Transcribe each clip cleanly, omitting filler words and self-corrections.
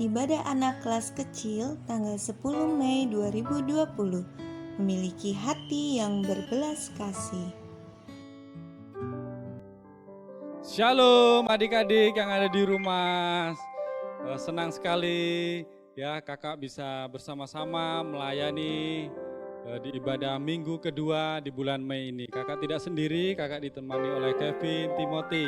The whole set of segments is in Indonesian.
Ibadah anak kelas kecil tanggal 10 Mei 2020 memiliki hati yang berbelas kasih. Shalom adik-adik yang ada di rumah. Senang sekali ya kakak bisa bersama-sama melayani di ibadah minggu kedua di bulan Mei ini. Kakak tidak sendiri, kakak ditemani oleh Kevin, Timothy.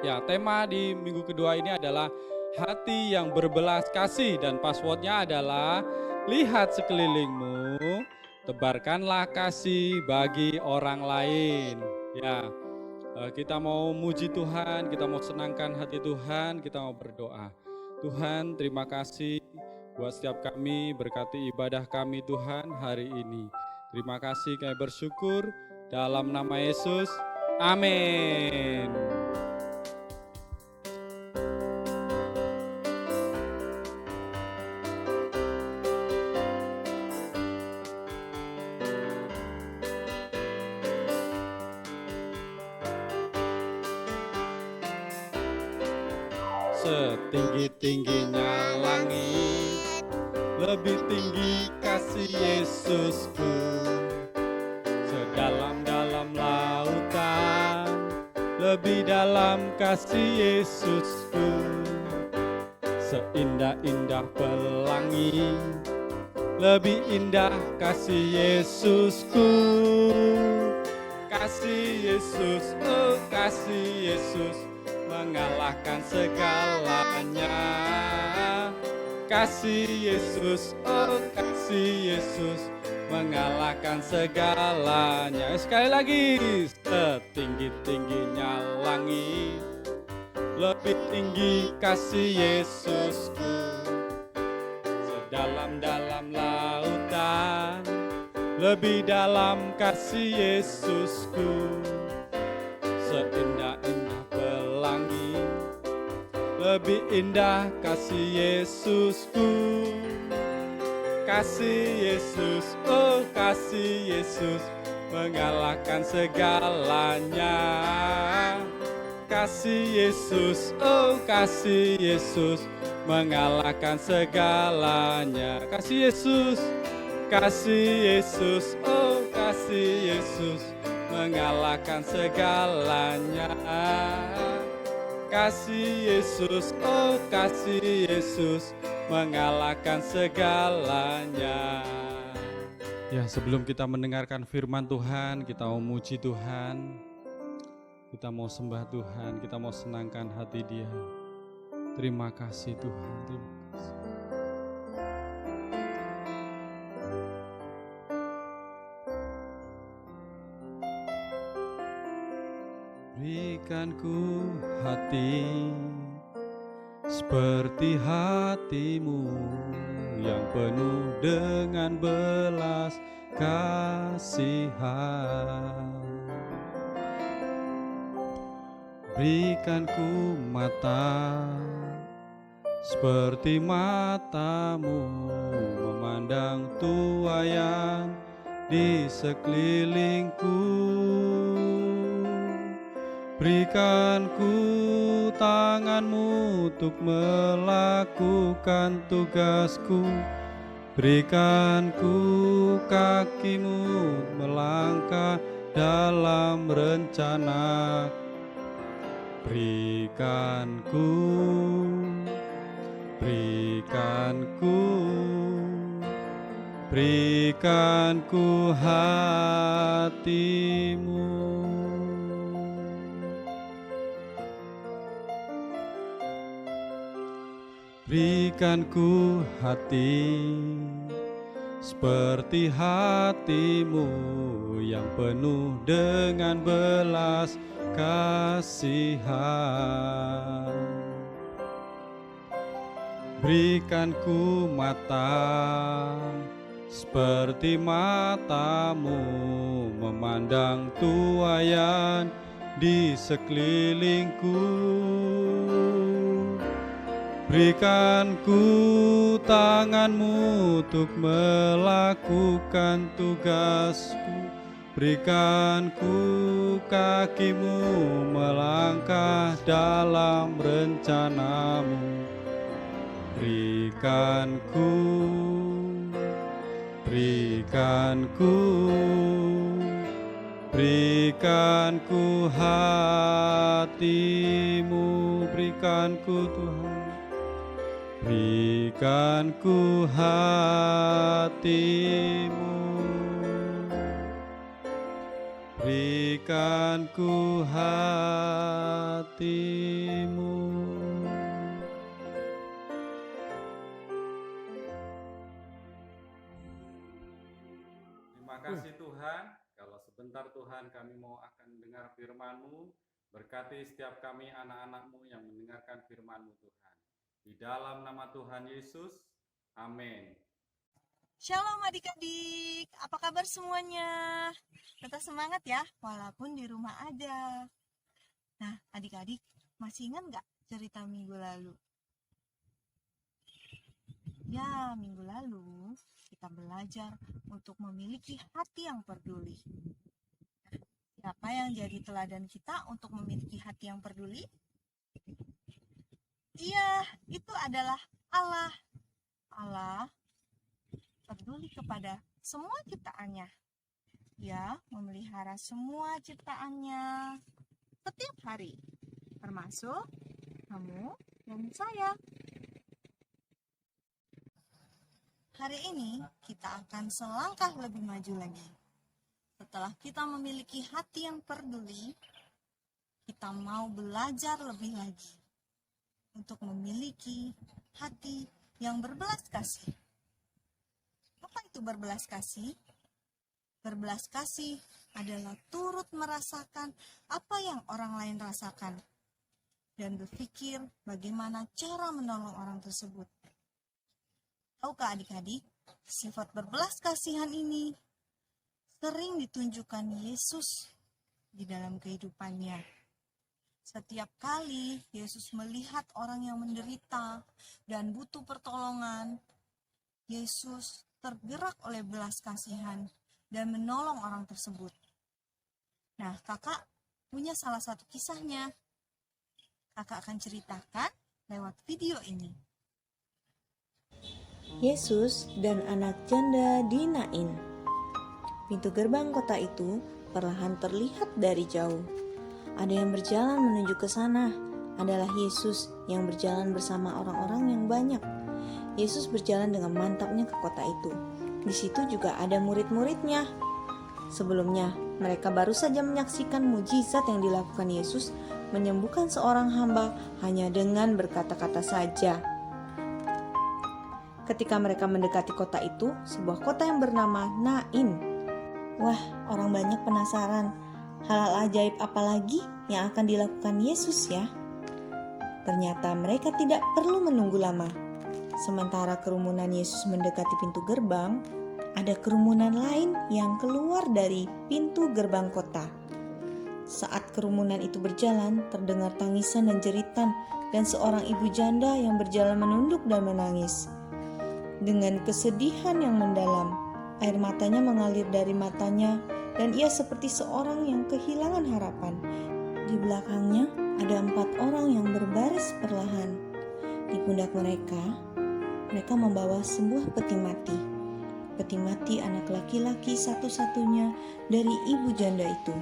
Ya, tema di minggu kedua ini adalah hati yang berbelas kasih dan passwordnya adalah lihat sekelilingmu, tebarkanlah kasih bagi orang lain. Ya, kita mau muji Tuhan, kita mau senangkan hati Tuhan, kita mau berdoa. Tuhan, terima kasih buat setiap kami, berkati ibadah kami Tuhan hari ini. Terima kasih, kami bersyukur dalam nama Yesus. Amin. Setinggi-tingginya langit, lebih tinggi kasih Yesusku. Sedalam-dalam lautan, lebih dalam kasih Yesusku. Seindah-indah pelangi, lebih indah kasih Yesusku. Kasih Yesus, oh kasih Yesus, mengalahkan segalanya. Kasih Yesus, oh kasih Yesus, mengalahkan segalanya. Sekali lagi, setinggi-tingginya langit, lebih tinggi kasih Yesusku. Sedalam-dalam lautan, lebih dalam kasih Yesusku. Seindah-indah pelangi, lebih indah kasih Yesusku. Kasih Yesus, oh kasih Yesus, mengalahkan segalanya. Kasih Yesus, oh kasih Yesus, mengalahkan segalanya. Kasih Yesus, oh kasih Yesus, mengalahkan segalanya. Kasih Yesus, oh kasih Yesus, mengalahkan segalanya. Ya, sebelum kita mendengarkan firman Tuhan, kita mau muji Tuhan, kita mau sembah Tuhan, kita mau senangkan hati Dia. Terima kasih Tuhan, terima kasih. Berikan ku hati seperti hatimu yang penuh dengan belas kasihan. Berikan ku mata seperti matamu memandang tuaian di sekelilingku. Berikan ku tanganmu untuk melakukan tugasku. Berikan ku kakimu melangkah dalam rencana. Berikan ku hatimu. Berikan ku hati seperti hatimu yang penuh dengan belas kasihan. Berikan ku mata seperti matamu memandang tuaian di sekelilingku. Berikan ku tanganmu untuk melakukan tugasku. Berikan ku kakimu melangkah dalam rencanamu. Berikanku, berikanku, berikanku hatimu, berikanku Tuhan, berikanku hatimu, berikanku hatimu. Terima kasih Tuhan, kalau sebentar Tuhan kami mau akan dengar firman-Mu, berkati setiap kami anak-anak-Mu yang mendengarkan firman-Mu Tuhan. Di dalam nama Tuhan Yesus, amin. Shalom adik-adik, apa kabar semuanya? Tetap semangat ya, walaupun di rumah aja. Nah, adik-adik masih ingat nggak cerita minggu lalu? Ya, minggu lalu kita belajar untuk memiliki hati yang peduli. Siapa yang jadi teladan kita untuk memiliki hati yang peduli? Iya, itu adalah Allah. Allah peduli kepada semua ciptaannya. Dia memelihara semua ciptaannya setiap hari, termasuk kamu dan saya. Hari ini kita akan selangkah lebih maju lagi. Setelah kita memiliki hati yang peduli, kita mau belajar lebih lagi untuk memiliki hati yang berbelas kasih. Apa itu berbelas kasih? Berbelas kasih adalah turut merasakan apa yang orang lain rasakan dan berpikir bagaimana cara menolong orang tersebut. Tahukah adik-adik, sifat berbelas kasihan ini sering ditunjukkan Yesus di dalam kehidupannya. Setiap kali Yesus melihat orang yang menderita dan butuh pertolongan, Yesus tergerak oleh belas kasihan dan menolong orang tersebut. Nah, kakak punya salah satu kisahnya. Kakak akan ceritakan lewat video ini. Yesus dan anak janda di Nain. Pintu gerbang kota itu perlahan terlihat dari jauh. Ada yang berjalan menuju ke sana. Adalah Yesus yang berjalan bersama orang-orang yang banyak. Yesus berjalan dengan mantapnya ke kota itu. Di situ juga ada murid-muridnya. Sebelumnya, mereka baru saja menyaksikan mujizat yang dilakukan Yesus menyembuhkan seorang hamba hanya dengan berkata-kata saja. Ketika mereka mendekati kota itu, sebuah kota yang bernama Nain. Wah, orang banyak penasaran, hal-hal ajaib apa lagi yang akan dilakukan Yesus ya? Ternyata mereka tidak perlu menunggu lama. Sementara kerumunan Yesus mendekati pintu gerbang, ada kerumunan lain yang keluar dari pintu gerbang kota. Saat kerumunan itu berjalan, terdengar tangisan dan jeritan, dan seorang ibu janda yang berjalan menunduk dan menangis. Dengan kesedihan yang mendalam, air matanya mengalir dari matanya dan ia seperti seorang yang kehilangan harapan. Di belakangnya ada 4 orang yang berbaris perlahan. Di pundak mereka membawa sebuah peti mati. Peti mati anak laki-laki satu-satunya dari ibu janda itu.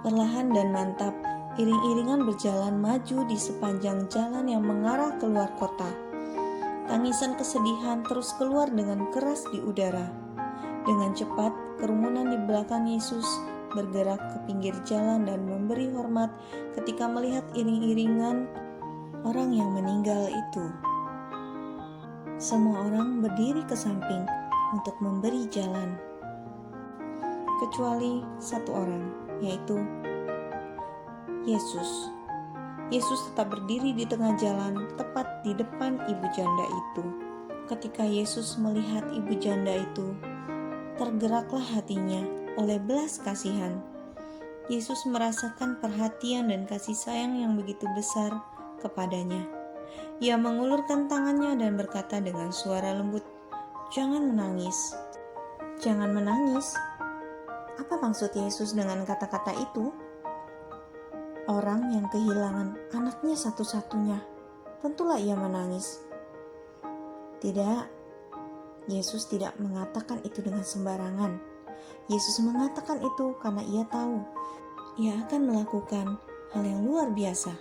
Perlahan dan mantap, iring-iringan berjalan maju di sepanjang jalan yang mengarah keluar kota. Tangisan kesedihan terus keluar dengan keras di udara. Dengan cepat, kerumunan di belakang Yesus bergerak ke pinggir jalan dan memberi hormat ketika melihat iring-iringan orang yang meninggal itu. Semua orang berdiri ke samping untuk memberi jalan, kecuali satu orang, yaitu Yesus. Yesus tetap berdiri di tengah jalan, tepat di depan ibu janda itu. Ketika Yesus melihat ibu janda itu, tergeraklah hatinya oleh belas kasihan. Yesus merasakan perhatian dan kasih sayang yang begitu besar kepadanya. Ia mengulurkan tangannya dan berkata dengan suara lembut, "Jangan menangis." Jangan menangis. Apa maksud Yesus dengan kata-kata itu? Orang yang kehilangan anaknya satu-satunya, tentulah ia menangis. Tidak, Yesus tidak mengatakan itu dengan sembarangan. Yesus mengatakan itu karena ia tahu ia akan melakukan hal yang luar biasa.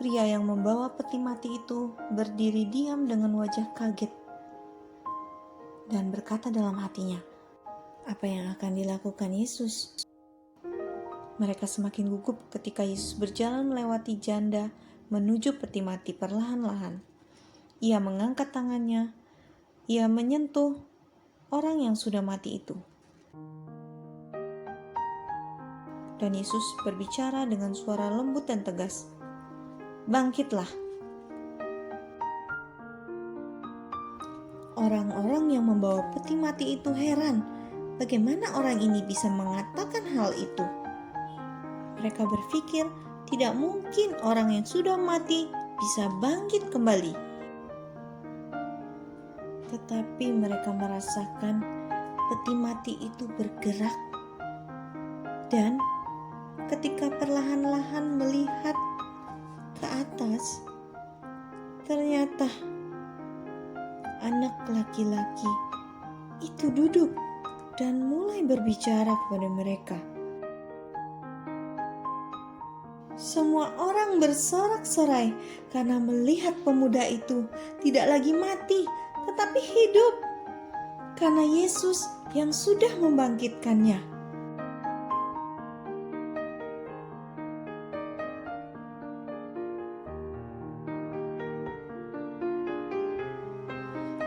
Pria yang membawa peti mati itu berdiri diam dengan wajah kaget dan berkata dalam hatinya, apa yang akan dilakukan Yesus? Mereka semakin gugup ketika Yesus berjalan melewati janda menuju peti mati perlahan-lahan. Ia mengangkat tangannya, ia menyentuh orang yang sudah mati itu. Dan Yesus berbicara dengan suara lembut dan tegas, bangkitlah. Orang-orang yang membawa peti mati itu heran, bagaimana orang ini bisa mengatakan hal itu. Mereka berpikir tidak mungkin orang yang sudah mati bisa bangkit kembali. Tetapi mereka merasakan peti mati itu bergerak. Dan ketika perlahan-lahan melihat ke atas, ternyata anak laki-laki itu duduk dan mulai berbicara kepada mereka. Semua orang bersorak-sorai karena melihat pemuda itu tidak lagi mati, tetapi hidup karena Yesus yang sudah membangkitkannya.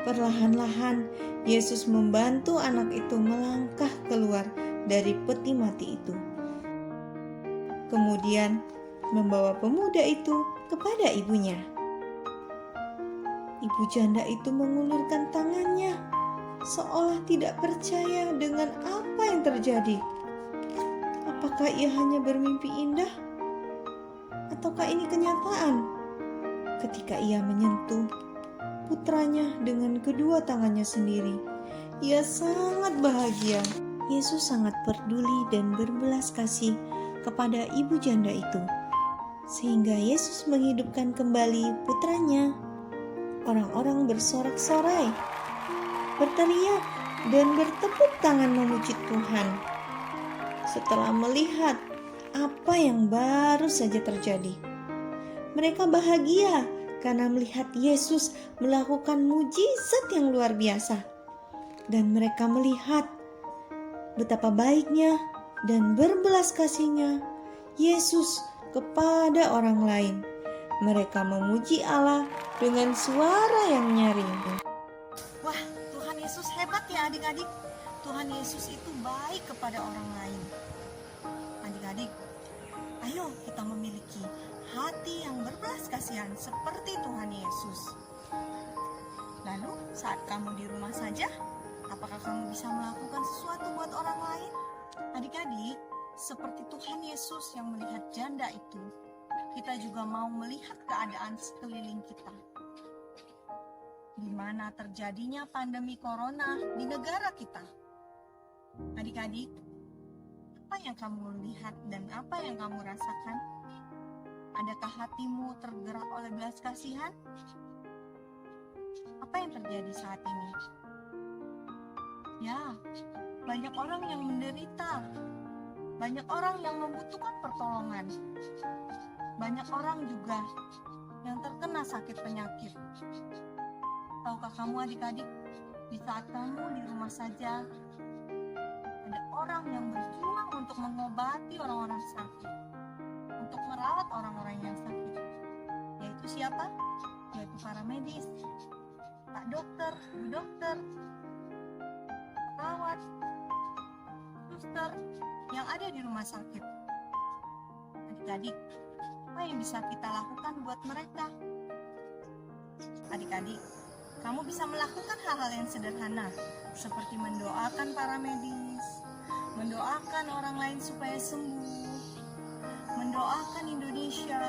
Perlahan-lahan Yesus membantu anak itu melangkah keluar dari peti mati itu. Kemudian membawa pemuda itu kepada ibunya. Ibu janda itu mengulurkan tangannya seolah tidak percaya dengan apa yang terjadi. Apakah ia hanya bermimpi indah? Ataukah ini kenyataan? Ketika ia menyentuh putranya dengan kedua tangannya sendiri, ia sangat bahagia. Yesus sangat peduli dan berbelas kasih kepada ibu janda itu, sehingga Yesus menghidupkan kembali putranya. Orang-orang bersorak-sorai, berteriak, dan bertepuk tangan memuji Tuhan setelah melihat apa yang baru saja terjadi. Mereka bahagia karena melihat Yesus melakukan mujizat yang luar biasa, dan mereka melihat betapa baiknya dan berbelas kasihnya Yesus kepada orang lain. Mereka memuji Allah dengan suara yang nyaring. Wah, Tuhan Yesus hebat ya adik-adik. Tuhan Yesus itu baik kepada orang lain. Adik-adik, ayo kita memiliki hati yang berbelas kasihan seperti Tuhan Yesus. Lalu saat kamu di rumah saja, apakah kamu bisa melakukan sesuatu buat orang lain? Adik-adik, seperti Tuhan Yesus yang melihat janda itu, kita juga mau melihat keadaan sekeliling kita. Di mana terjadinya pandemi corona di negara kita. Adik-adik, apa yang kamu lihat dan apa yang kamu rasakan? Adakah hatimu tergerak oleh belas kasihan? Apa yang terjadi saat ini? Ya, banyak orang yang menderita. Banyak orang yang membutuhkan pertolongan. Banyak orang juga yang terkena sakit penyakit. Tahukah kamu adik-adik, di saat kamu di rumah saja, ada orang yang berjuang untuk mengobati orang-orang sakit, untuk merawat orang-orang yang sakit. Yaitu siapa? Yaitu para medis, Pak Dokter, Bu Dokter, perawat, suster yang ada di rumah sakit. Adik-adik, apa yang bisa kita lakukan buat mereka? Adik-adik, kamu bisa melakukan hal-hal yang sederhana, seperti mendoakan para medis, mendoakan orang lain supaya sembuh, mendoakan Indonesia,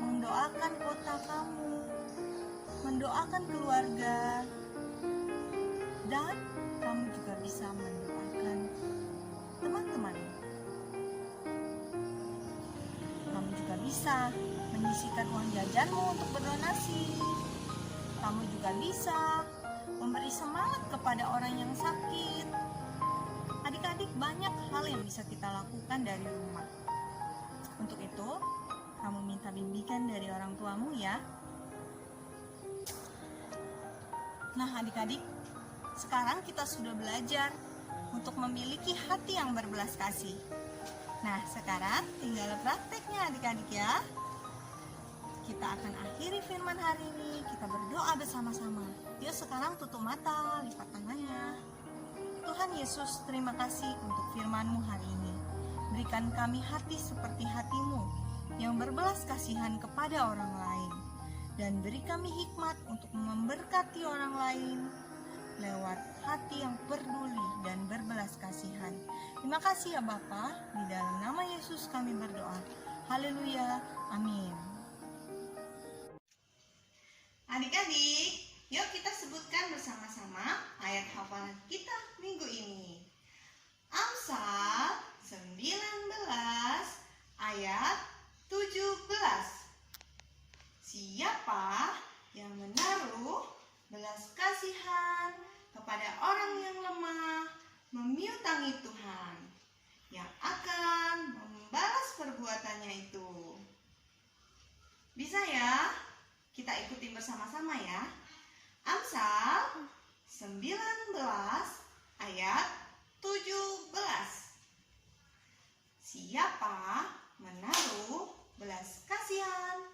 mendoakan kota kamu, mendoakan keluarga, dan kamu juga bisa mendoakan teman-teman. bisa menyisihkan uang jajanmu untuk berdonasi. Kamu juga bisa memberi semangat kepada orang yang sakit. Adik-adik, banyak hal yang bisa kita lakukan dari rumah. Untuk itu, kamu minta bimbingan dari orang tuamu ya. Nah adik-adik, sekarang kita sudah belajar untuk memiliki hati yang berbelas kasih. Nah sekarang tinggal prakteknya adik-adik ya. Kita akan akhiri firman hari ini, kita berdoa bersama-sama. Yuk sekarang tutup mata, lipat tangannya. Tuhan Yesus, terima kasih untuk firman-Mu hari ini. Berikan kami hati seperti hati-Mu yang berbelas kasihan kepada orang lain. Dan beri kami hikmat untuk memberkati orang lain lewat hati yang peduli dan berbelas kasihan. Terima kasih ya Bapa, di dalam nama Yesus kami berdoa. Haleluya, amin. Adik-adik, yuk kita sebutkan bersama-sama ayat hafalan kita minggu ini. Amsal 19 ayat 17. Siapa yang menaruh belas kasihan kepada orang yang lemah, memiutangi Tuhan, yang akan membalas perbuatannya itu. Bisa ya? Kita ikuti bersama-sama ya. Amsal 19 ayat 17. Siapa menaruh belas kasihan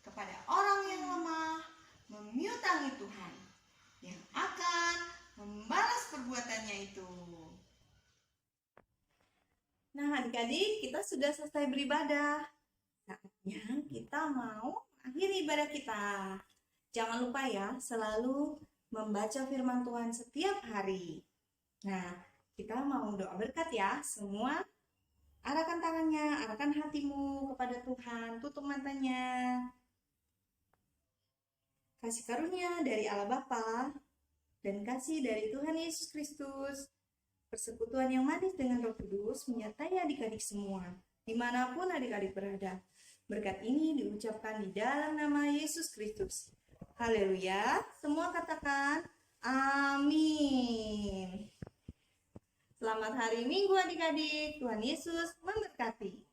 kepada orang yang lemah, memiutangi Tuhan, yang akan membalas perbuatannya itu. Nah adik-adik, kita sudah selesai beribadah. Saatnya kita mau mengakhiri ibadah kita. Jangan lupa ya, selalu membaca firman Tuhan setiap hari. Nah, kita mau doa berkat ya. Semua arahkan tangannya, arahkan hatimu kepada Tuhan. Tutup matanya. Kasih karunia dari Allah Bapa dan kasih dari Tuhan Yesus Kristus, persekutuan yang manis dengan Roh Kudus menyertai adik-adik semua, dimanapun adik-adik berada. Berkat ini diucapkan di dalam nama Yesus Kristus. Haleluya. Semua katakan amin. Selamat hari Minggu adik-adik. Tuhan Yesus memberkati.